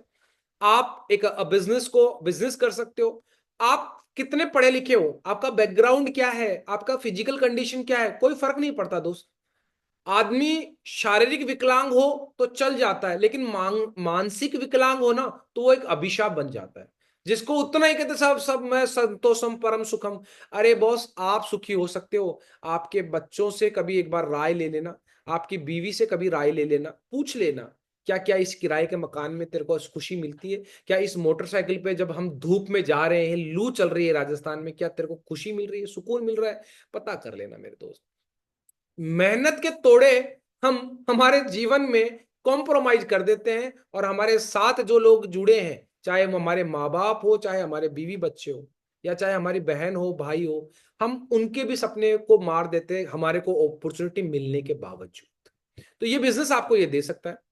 आप एक बिजनेस को बिजनेस कर सकते हो। आप कितने पढ़े लिखे हो, आपका बैकग्राउंड क्या है, आपका फिजिकल कंडीशन क्या है, कोई फर्क नहीं पड़ता दोस्त। आदमी शारीरिक विकलांग हो तो चल जाता है, लेकिन मानसिक विकलांग हो ना तो वो एक अभिशाप बन जाता है, जिसको उतना ही कहते सब सब मैं संतोषम परम सुखम। अरे बॉस, आप सुखी हो सकते हो, आपके बच्चों से कभी एक बार राय ले लेना, आपकी बीवी से कभी राय ले लेना, पूछ लेना क्या क्या इस किराए के मकान में तेरे को खुशी मिलती है, क्या इस मोटरसाइकिल पे जब हम धूप में जा रहे हैं, लू चल रही है राजस्थान में, क्या तेरे को खुशी मिल रही है, सुकून मिल रहा है? पता कर लेना मेरे दोस्त। मेहनत के तोड़े हम हमारे जीवन में कॉम्प्रोमाइज कर देते हैं और हमारे साथ जो लोग जुड़े हैं, चाहे वो हमारे माँ बाप हो, चाहे हमारे बीवी बच्चे हो, या चाहे हमारी बहन हो भाई हो, हम उनके भी सपने को मार देते हैं हमारे को अपॉर्चुनिटी मिलने के बावजूद। तो ये बिजनेस आपको ये दे सकता है।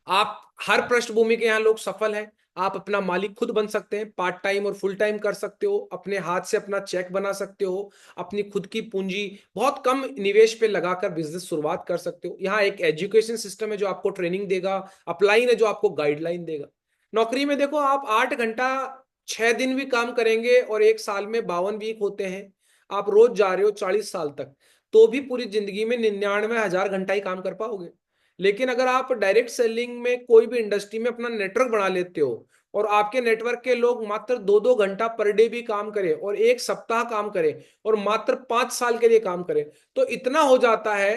आप हर पृष्ठभूमि के यहाँ लोग सफल हैं। आप अपना मालिक खुद बन सकते हैं, पार्ट टाइम और फुल टाइम कर सकते हो, अपने हाथ से अपना चेक बना सकते हो, अपनी खुद की पूंजी बहुत कम निवेश पे लगाकर बिजनेस शुरुआत कर सकते हो। यहाँ एक एजुकेशन सिस्टम है जो आपको ट्रेनिंग देगा, अपलाइन है जो आपको गाइडलाइन देगा। नौकरी में देखो आप 8 घंटा 6 दिन भी काम करेंगे और एक साल में 52 वीक होते हैं, आप रोज जा रहे हो 40 साल तक, तो भी पूरी जिंदगी में 99,000 घंटा ही काम कर पाओगे। लेकिन अगर आप डायरेक्ट सेलिंग में कोई भी इंडस्ट्री में अपना नेटवर्क बना लेते हो और आपके नेटवर्क के लोग मात्र 2-2 घंटा पर डे भी काम करें और एक सप्ताह काम करें और मात्र 5 साल के लिए काम करें, तो इतना हो जाता है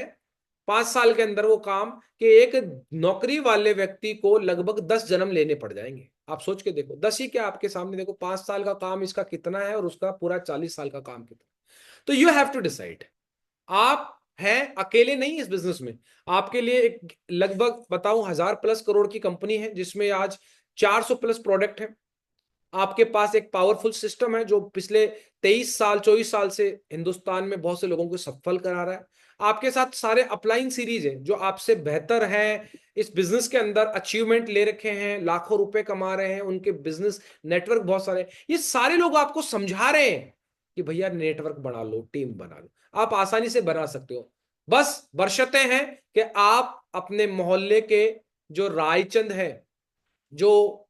5 साल के अंदर वो काम कि एक नौकरी वाले व्यक्ति को लगभग 10 जन्म लेने पड़ जाएंगे। आप सोच के देखो, 10 ही क्या, आपके सामने देखो 5 साल का काम इसका कितना है और उसका पूरा 40 साल का काम कितना। तो यू हैव टू डिसाइड। आप हैं अकेले नहीं इस बिजनेस में, आपके लिए एक लगभग बताऊं 1000+ करोड़ की कंपनी है जिसमें आज 400+ प्रोडक्ट है। आपके पास एक पावरफुल सिस्टम है जो पिछले 23 साल 24 साल से हिंदुस्तान में बहुत से लोगों को सफल करा रहा है। आपके साथ सारे अपलाइन सीरीज है जो आपसे बेहतर है, इस बिजनेस के अंदर अचीवमेंट ले रखे हैं, लाखों रुपए कमा रहे हैं, उनके बिजनेस नेटवर्क बहुत सारे, ये सारे लोग आपको समझा रहे हैं कि भैया नेटवर्क बना लो, टीम बना लो। आप आसानी से बना सकते हो, बस बशर्ते हैं कि आप अपने मोहल्ले के जो रायचंद है, जो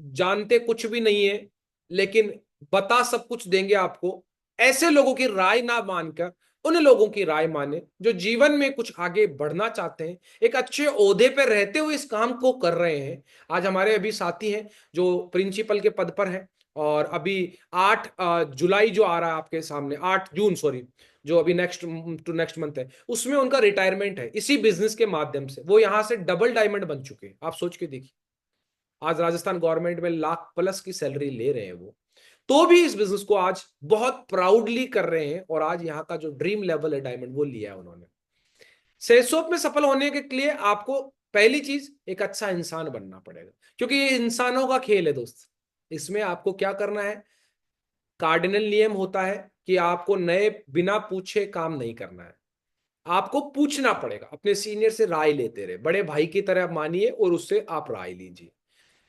जानते कुछ भी नहीं है लेकिन बता सब कुछ देंगे आपको, ऐसे लोगों की राय ना मानकर उन लोगों की राय माने जो जीवन में कुछ आगे बढ़ना चाहते हैं, एक अच्छे ओहदे पर रहते हुए इस काम को कर रहे हैं। आज हमारे अभी साथी हैं जो प्रिंसिपल के पद पर हैं और अभी 8 जुलाई जो आ रहा है आपके सामने, 8 जून सॉरी, जो अभी नेक्स्ट मंथ है, उसमें उनका रिटायरमेंट है। इसी बिजनेस के माध्यम से वो यहां से डबल डायमंड बन चुके हैं। आप सोच के देखिए, आज राजस्थान गवर्नमेंट में 1,00,000+ की सैलरी ले रहे हैं वो। तो भी इस बिजनेस को आज बहुत प्राउडली कर रहे हैं, और आज यहाँ का जो ड्रीम लेवल है डायमंड वो लिया है उन्होंने। सेल्सोप में सफल होने के लिए आपको पहली चीज एक अच्छा इंसान बनना पड़ेगा, क्योंकि ये इंसानों का खेल है दोस्त। इसमें आपको क्या करना है, कार्डिनल नियम होता है कि आपको नए बिना पूछे काम नहीं करना है। आपको पूछना पड़ेगा, अपने सीनियर से राय लेते रहे, बड़े भाई की तरह मानिए और उससे आप राय लीजिए।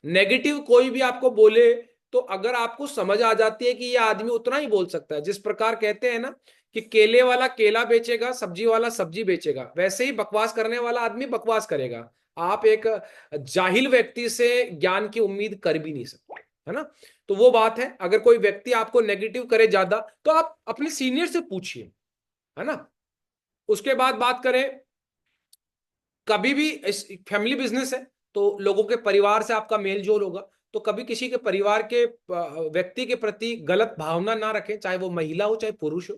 नेगेटिव कोई भी आपको बोले तो अगर आपको समझ आ जाती है कि ये आदमी उतना ही बोल सकता है, जिस प्रकार कहते हैं ना कि केले वाला केला बेचेगा, सब्जी वाला सब्जी बेचेगा, वैसे ही बकवास करने वाला आदमी बकवास करेगा। आप एक जाहिल व्यक्ति से ज्ञान की उम्मीद कर भी नहीं सकते, है ना। तो वो बात है, अगर कोई व्यक्ति आपको नेगेटिव करे ज्यादा तो आप अपने सीनियर से पूछिए, है ना। उसके बाद बात करें, कभी भी फैमिली बिजनेस है तो लोगों के परिवार से आपका मेल जोल होगा, तो कभी किसी के परिवार के व्यक्ति के प्रति गलत भावना ना रखें, चाहे वो महिला हो चाहे पुरुष हो।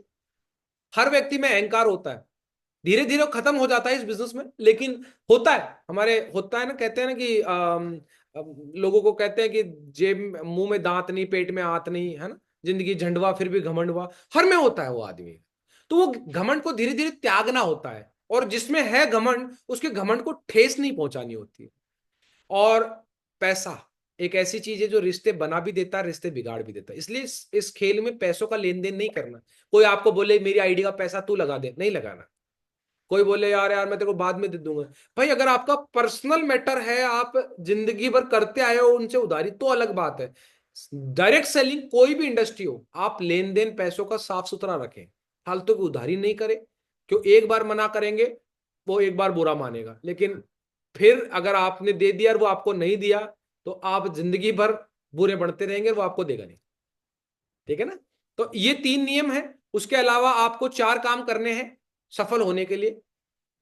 हर व्यक्ति में अहंकार होता है, धीरे धीरे खत्म हो जाता है इस बिजनेस में, लेकिन होता है, हमारे होता है ना, कहते हैं ना कि लोगों को कहते हैं कि जेब मुंह में दांत नहीं पेट में आंत नहीं, है ना, जिंदगी झंडवा फिर भी घमंड हुआ, हर में होता है वो आदमी। तो वो घमंड को धीरे धीरे त्यागना होता है, और जिसमें है घमंड उसके घमंड को ठेस नहीं पहुंचानी होती। और पैसा एक ऐसी चीज है जो रिश्ते बना भी देता है, रिश्ते बिगाड़ भी देता है, इसलिए इस खेल में पैसों का लेन देन नहीं करना। कोई आपको बोले मेरी आईडी का पैसा तू लगा दे, नहीं लगाना। कोई बोले यार यार मैं तेरे को बाद में दे दूंगा, भाई अगर आपका पर्सनल मैटर है, आप जिंदगी भर करते आए हो उनसे उधारी, तो अलग बात है। डायरेक्ट सेलिंग कोई भी इंडस्ट्री हो, आप लेन देन पैसों का साफ सुथरा रखें, फालतू की उधारी नहीं करें। क्यों, एक बार मना करेंगे वो एक बार बुरा मानेगा, लेकिन फिर अगर आपने दे दिया और वो आपको नहीं दिया तो आप जिंदगी भर बुरे बढ़ते रहेंगे, वो आपको देगा नहीं। ठीक है ना। तो ये 3 नियम है। उसके अलावा आपको 4 काम करने हैं सफल होने के लिए।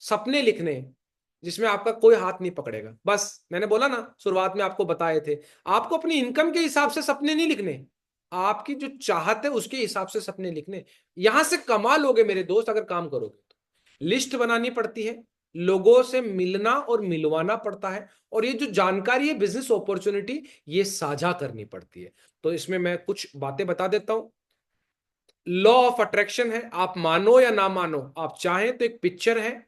सपने लिखने हैं जिसमें आपका कोई हाथ नहीं पकड़ेगा। बस मैंने बोला ना, शुरुआत में आपको बताए थे, आपको अपनी इनकम के हिसाब से सपने नहीं लिखने, आपकी जो चाहत है उसके हिसाब से सपने लिखने। यहां से कमा लोगे मेरे दोस्त अगर काम करोगे तो। लिस्ट बनानी पड़ती है, लोगों से मिलना और मिलवाना पड़ता है, और ये जो जानकारी है बिजनेस अपॉर्चुनिटी ये साझा करनी पड़ती है। तो इसमें मैं कुछ बातें बता देता हूं। लॉ ऑफ अट्रैक्शन है, आप मानो या ना मानो, आप चाहें तो एक पिक्चर है,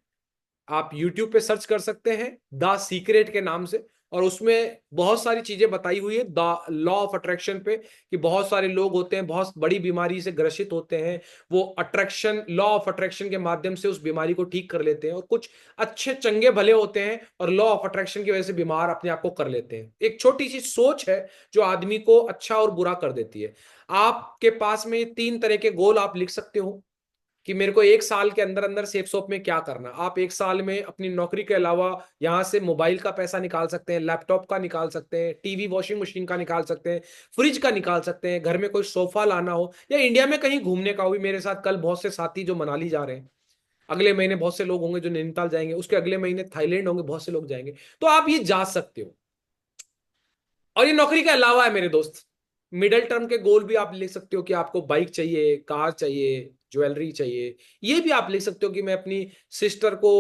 आप YouTube पे सर्च कर सकते हैं द सीक्रेट के नाम से, और उसमें बहुत सारी चीजें बताई हुई है द लॉ ऑफ अट्रैक्शन पे, कि बहुत सारे लोग होते हैं बहुत बड़ी बीमारी से ग्रसित होते हैं, वो अट्रैक्शन लॉ ऑफ अट्रैक्शन के माध्यम से उस बीमारी को ठीक कर लेते हैं, और कुछ अच्छे चंगे भले होते हैं और लॉ ऑफ अट्रैक्शन की वजह से बीमार अपने आप को कर लेते हैं। एक छोटी सी सोच है जो आदमी को अच्छा और बुरा कर देती है। आपके पास में 3 तरह के गोल आप लिख सकते हो कि मेरे को 1 साल के अंदर अंदर सेफ शॉप में क्या करना। आप 1 साल में अपनी नौकरी के अलावा यहां से मोबाइल का पैसा निकाल सकते हैं, लैपटॉप का निकाल सकते हैं, टीवी वॉशिंग मशीन का निकाल सकते हैं, फ्रिज का निकाल सकते हैं, घर में कोई सोफा लाना हो, या इंडिया में कहीं घूमने का हो भी। मेरे साथ कल बहुत से साथी जो मनाली जा रहे हैं, अगले महीने बहुत से लोग होंगे जो नैनीताल जाएंगे, उसके अगले महीने थाईलैंड होंगे, बहुत से लोग जाएंगे। तो आप ये जा सकते हो, और ये नौकरी के अलावा है मेरे दोस्त। मिडिल टर्म के गोल भी आप लिख सकते हो कि आपको बाइक चाहिए, कार चाहिए, ज्वेलरी चाहिए। ये भी आप लिख सकते हो कि मैं अपनी सिस्टर को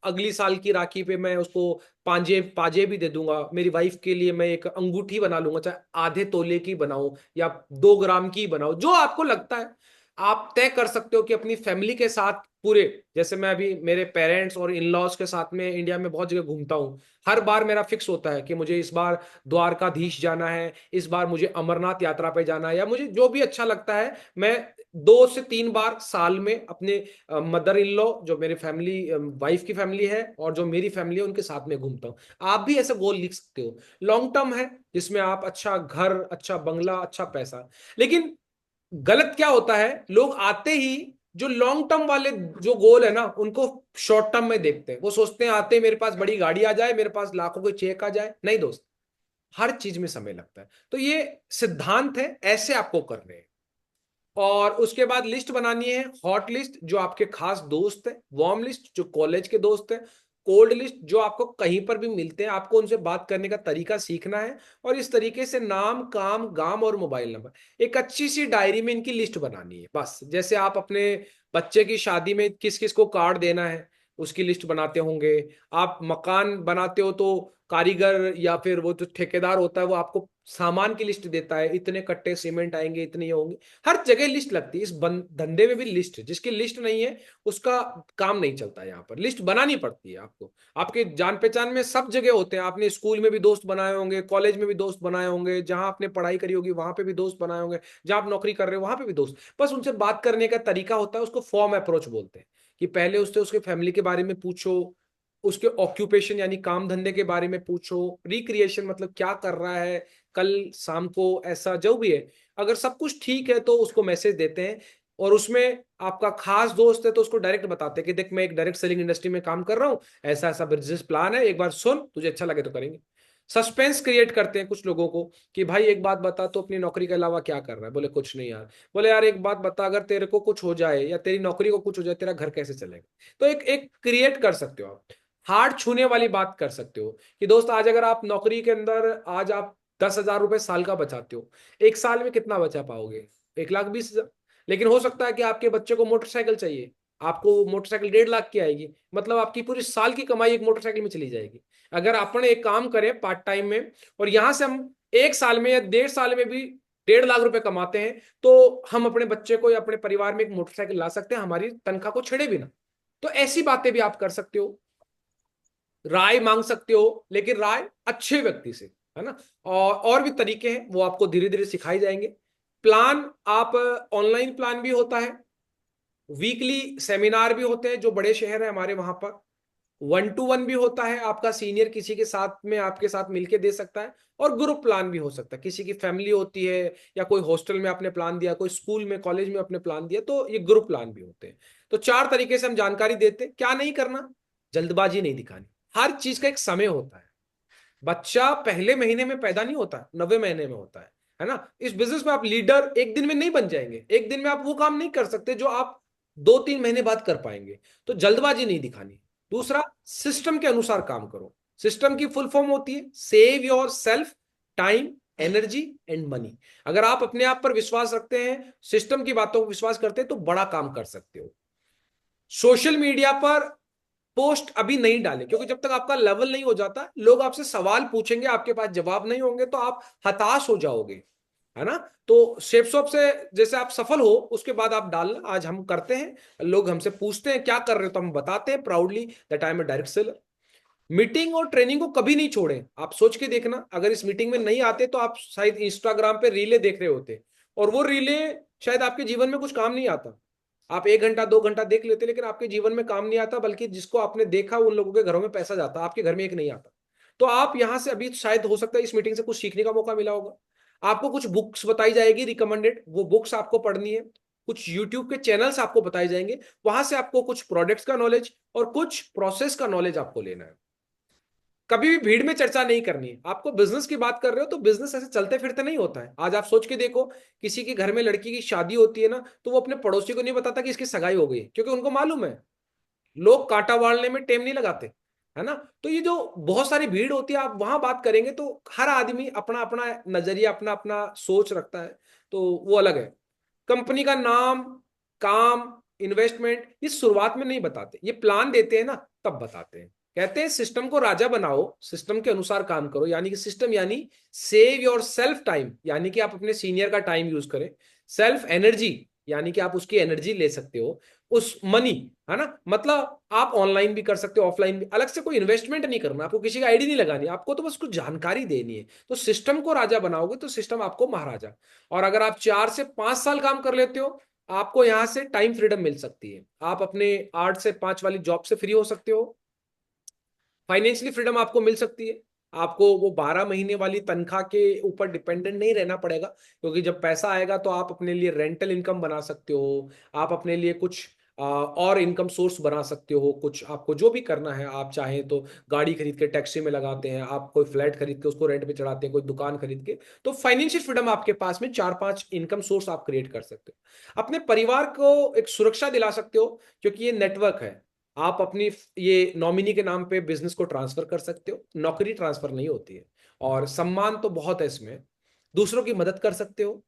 अगली साल की राखी पे मैं उसको पांजे पाजे भी दे दूंगा, मेरी वाइफ के लिए मैं एक अंगूठी बना लूंगा, चाहे आधे तोले की बनाऊं या 2 ग्राम की बनाऊं, जो आपको लगता है आप तय कर सकते हो कि अपनी फैमिली के साथ पूरे। जैसे मैं अभी मेरे पेरेंट्स और इन लॉज के साथ में इंडिया में बहुत जगह घूमता हूँ, हर बार मेरा फिक्स होता है कि मुझे इस बार द्वारकाधीश जाना है, इस बार मुझे अमरनाथ यात्रा पे जाना है, या मुझे जो भी अच्छा लगता है। मैं 2 से 3 बार साल में अपने मदर इन लॉ, जो मेरे फैमिली वाइफ की फैमिली है और जो मेरी फैमिली है, उनके साथ में घूमता हूँ। आप भी ऐसे गोल लिख सकते हो। लॉन्ग टर्म है जिसमें आप अच्छा घर, अच्छा बंगला, अच्छा पैसा। लेकिन गलत क्या होता है, लोग आते ही जो लॉन्ग टर्म वाले जो गोल है ना उनको शॉर्ट टर्म में देखते हैं। वो सोचते हैं आते मेरे पास बड़ी गाड़ी आ जाए, मेरे पास लाखों के चेक आ जाए। नहीं दोस्त, हर चीज में समय लगता है। तो ये सिद्धांत है, ऐसे आपको करने हैं। और उसके बाद लिस्ट बनानी है, हॉट लिस्ट जो आपके खास दोस्त है, वार्म लिस्ट जो कॉलेज के दोस्त है, कोल्ड लिस्ट जो आपको कहीं पर भी मिलते हैं, आपको उनसे बात करने का तरीका सीखना है। और इस तरीके से नाम, काम, गांव और मोबाइल नंबर एक अच्छी सी डायरी में इनकी लिस्ट बनानी है। बस जैसे आप अपने बच्चे की शादी में किस किस को कार्ड देना है, उसकी लिस्ट बनाते होंगे। आप मकान बनाते हो तो कारीगर या फिर वो जो ठेकेदार होता है वो आपको सामान की लिस्ट देता है, इतने कट्टे सीमेंट आएंगे, इतने ये होंगे। हर जगह लिस्ट लगती है। इस धंधे में भी लिस्ट है, जिसकी लिस्ट नहीं है उसका काम नहीं चलता है। यहाँ पर लिस्ट बनानी पड़ती है आपको। आपके जान पहचान में सब जगह होते हैं। आपने स्कूल में भी दोस्त बनाए होंगे, कॉलेज में भी दोस्त बनाए होंगे, जहां आपने पढ़ाई करी होगी वहां पे भी दोस्त बनाए होंगे, जहां आप नौकरी कर रहे हो वहां पे भी दोस्त। बस उनसे बात करने का तरीका होता है, उसको फॉर्म अप्रोच बोलते हैं। कि पहले उससे उसके फैमिली के बारे में पूछो, उसके ऑक्यूपेशन यानी काम धंधे के बारे में पूछो, रिक्रिएशन मतलब क्या कर रहा है कल शाम को, ऐसा जो भी है। अगर सब कुछ ठीक है तो उसको मैसेज देते हैं। और उसमें आपका खास दोस्त है तो उसको डायरेक्ट बताते हैं कि देख मैं एक डायरेक्ट सेलिंग इंडस्ट्री में काम कर रहा हूँ, ऐसा ऐसा बिजनेस प्लान है, एक बार सुन, तुझे अच्छा लगे तो करेंगे। सस्पेंस क्रिएट करते हैं कुछ लोगों को कि भाई एक बात बता, तो अपनी नौकरी के अलावा क्या कर रहा है? बोले कुछ नहीं यार। बोले यार एक बात बता, अगर तेरे को कुछ हो जाए या तेरी नौकरी को कुछ हो जाए, तेरा घर कैसे चलेगा? तो एक एक क्रिएट कर सकते हो आप। हार्ट छूने वाली बात कर सकते हो कि दोस्त आज अगर आप नौकरी के अंदर आज आप 10,000 रुपए साल का बचाते हो, एक साल में कितना बचा पाओगे? 1,20,000। लेकिन हो सकता है कि आपके बच्चे को मोटरसाइकिल चाहिए, आपको मोटरसाइकिल 1.5 लाख की आएगी, मतलब आपकी पूरी साल की कमाई एक मोटरसाइकिल में चली जाएगी। अगर अपन एक काम करें पार्ट टाइम में और यहां से हम एक साल में या 1.5 साल में भी 1.5 लाख रुपए कमाते हैं, तो हम अपने बच्चे को या अपने परिवार में एक मोटरसाइकिल ला सकते हैं, हमारी तनख्वाह को छेड़े बिना। तो ऐसी बातें भी आप कर सकते हो, राय मांग सकते हो, लेकिन राय अच्छे व्यक्ति से, है ना। और भी तरीके हैं, वो आपको धीरे धीरे सिखाए जाएंगे। प्लान आप ऑनलाइन प्लान भी होता है, वीकली सेमिनार भी होते हैं जो बड़े शहर है हमारे वहां पर, 1-to-1 भी होता है, आपका सीनियर किसी के साथ में आपके साथ मिलके दे सकता है। और ग्रुप प्लान भी हो सकता है, किसी की फैमिली होती है या कोई हॉस्टल में आपने प्लान दिया, कोई स्कूल में कॉलेज में आपने प्लान दिया, तो ये ग्रुप प्लान भी होते हैं। तो 4 तरीके से हम जानकारी देते हैं। क्या नहीं करना? जल्दबाजी नहीं दिखानी। हर चीज का एक समय होता है। बच्चा पहले महीने में पैदा नहीं होता, 90 महीने में होता है ना। इस बिजनेस में आप लीडर एक दिन में नहीं बन जाएंगे, एक दिन में आप वो काम नहीं कर सकते जो आप 2-3 महीने बाद कर पाएंगे। तो जल्दबाजी नहीं दिखानी। दूसरा, सिस्टम के अनुसार काम करो। सिस्टम की फुल फॉर्म होती है save your self, time, energy and money. अगर आप अपने आप पर विश्वास रखते हैं, सिस्टम की बातों को विश्वास करते हैं, तो बड़ा काम कर सकते हो। सोशल मीडिया पर पोस्ट अभी नहीं डालें, क्योंकि जब तक आपका लेवल नहीं हो जाता, लोग आपसे सवाल पूछेंगे, आपके पास जवाब नहीं होंगे तो आप हताश हो जाओगे, है ना। तो शेप शॉप से जैसे आप सफल हो, उसके बाद आप डालना। आज हम करते हैं, लोग हमसे पूछते हैं क्या कर रहे हो, तो हम बताते हैं proudly that I am a direct seller. Meeting और ट्रेनिंग को कभी नहीं छोड़ें। आप सोच के देखना, अगर इस मीटिंग में नहीं आते तो आप शायद इंस्टाग्राम पे रीले देख रहे होते, और वो रीले शायद आपके जीवन में कुछ काम नहीं आता। आप 1 घंटा 2 घंटा देख लेते, लेकिन आपके जीवन में काम नहीं आता, बल्कि जिसको आपने देखा उन लोगों के घरों में पैसा जाता, आपके घर में एक नहीं आता। तो आप यहां से अभी शायद हो सकता है इस मीटिंग से कुछ सीखने का मौका मिला होगा। आपको कुछ बुक्स बताई जाएगी रिकमेंडेड, वो बुक्स आपको पढ़नी है। कुछ यूट्यूब के चैनल्स आपको बताए जाएंगे, वहां से आपको कुछ प्रोडक्ट्स का नॉलेज और कुछ प्रोसेस का नॉलेज आपको लेना है। कभी भी भीड़ में चर्चा नहीं करनी है। आपको बिजनेस की बात कर रहे हो तो बिजनेस ऐसे चलते फिरते नहीं होता है। आज आप सोच के देखो, किसी के घर में लड़की की शादी होती है ना, तो वो अपने पड़ोसी को नहीं बताता कि इसकी सगाई हो गई, क्योंकि उनको मालूम है लोग कांटा वाળने में टेम नहीं लगाते, है ना। तो ये जो बहुत सारी भीड़ होती है, आप वहां बात करेंगे तो हर आदमी अपना अपना नजरिया, अपना अपना सोच रखता है, तो वो अलग है। कंपनी का नाम, काम, इन्वेस्टमेंट ये शुरुआत में नहीं बताते, ये प्लान देते हैं ना तब बताते हैं। कहते हैं सिस्टम को राजा बनाओ, सिस्टम के अनुसार काम करो। यानी कि सिस्टम यानी सेव योर सेल्फ टाइम, यानी कि आप अपने सीनियर का टाइम यूज करें। सेल्फ एनर्जी, यानी कि आप उसकी एनर्जी ले सकते हो। उस मनी, है ना, मतलब आप ऑनलाइन भी कर सकते हो, ऑफलाइन भी। अलग से कोई इन्वेस्टमेंट नहीं करना, आपको किसी का आईडी नहीं लगानी, आपको तो बस कुछ जानकारी देनी है। तो सिस्टम को राजा बनाओगे तो सिस्टम आपको महाराजा। और अगर आप 4 से 5 साल काम कर लेते हो, आपको यहां से टाइम फ्रीडम मिल सकती है। आप अपने 8 से 5 वाली जॉब से फ्री हो सकते हो, फाइनेंशियली फ्रीडम आपको मिल सकती है। आपको वो 12 महीने वाली तनख्वाह के ऊपर डिपेंडेंट नहीं रहना पड़ेगा, क्योंकि जब पैसा आएगा तो आप अपने लिए रेंटल इनकम बना सकते हो, आप अपने लिए कुछ और इनकम सोर्स बना सकते हो। कुछ आपको जो भी करना है, आप चाहें तो गाड़ी खरीद के टैक्सी में लगाते हैं, आप कोई फ्लैट खरीद के उसको रेंट पे चढ़ाते हैं, कोई दुकान खरीद के। तो फाइनेंशियल फ्रीडम आपके पास में 4-5 इनकम सोर्स आप क्रिएट कर सकते हो। अपने परिवार को एक सुरक्षा दिला सकते हो, क्योंकि ये नेटवर्क है। आप अपनी ये नॉमिनी के नाम पे बिजनेस को ट्रांसफर कर सकते हो, नौकरी ट्रांसफर नहीं होती है। और सम्मान तो बहुत है इसमें। दूसरों की मदद कर सकते हो,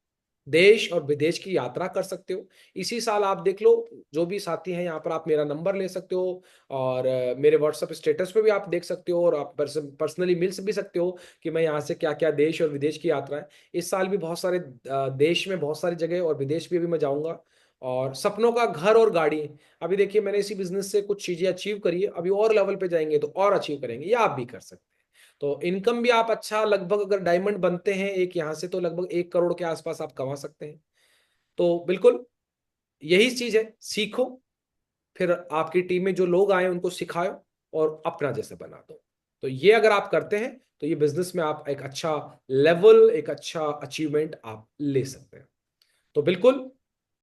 देश और विदेश की यात्रा कर सकते हो। इसी साल आप देख लो, जो भी साथी हैं यहाँ पर, आप मेरा नंबर ले सकते हो और मेरे व्हाट्सएप स्टेटस पे भी आप देख सकते हो और आप पर्सनली मिल भी सकते हो कि मैं यहाँ से क्या क्या देश और विदेश की यात्रा है। इस साल भी बहुत सारे देश में बहुत सारी जगह और विदेश भी अभी मैं जाऊँगा। और सपनों का घर और गाड़ी, अभी देखिए मैंने इसी बिजनेस से कुछ चीज़ें अचीव करी है, अभी और लेवल पे जाएंगे तो और अचीव करेंगे, ये आप भी कर सकते हैं। तो इनकम भी आप अच्छा, लगभग अगर डायमंड बनते हैं एक यहाँ से तो लगभग 1 करोड़ के आसपास आप कमा सकते हैं। तो बिल्कुल यही चीज है, सीखो, फिर आपकी टीम में जो लोग आए उनको सिखाओ और अपना जैसे बना दो। तो ये अगर आप करते हैं तो ये बिजनेस में आप एक अच्छा लेवल, एक अच्छा अचीवमेंट आप ले सकते हैं। तो बिल्कुल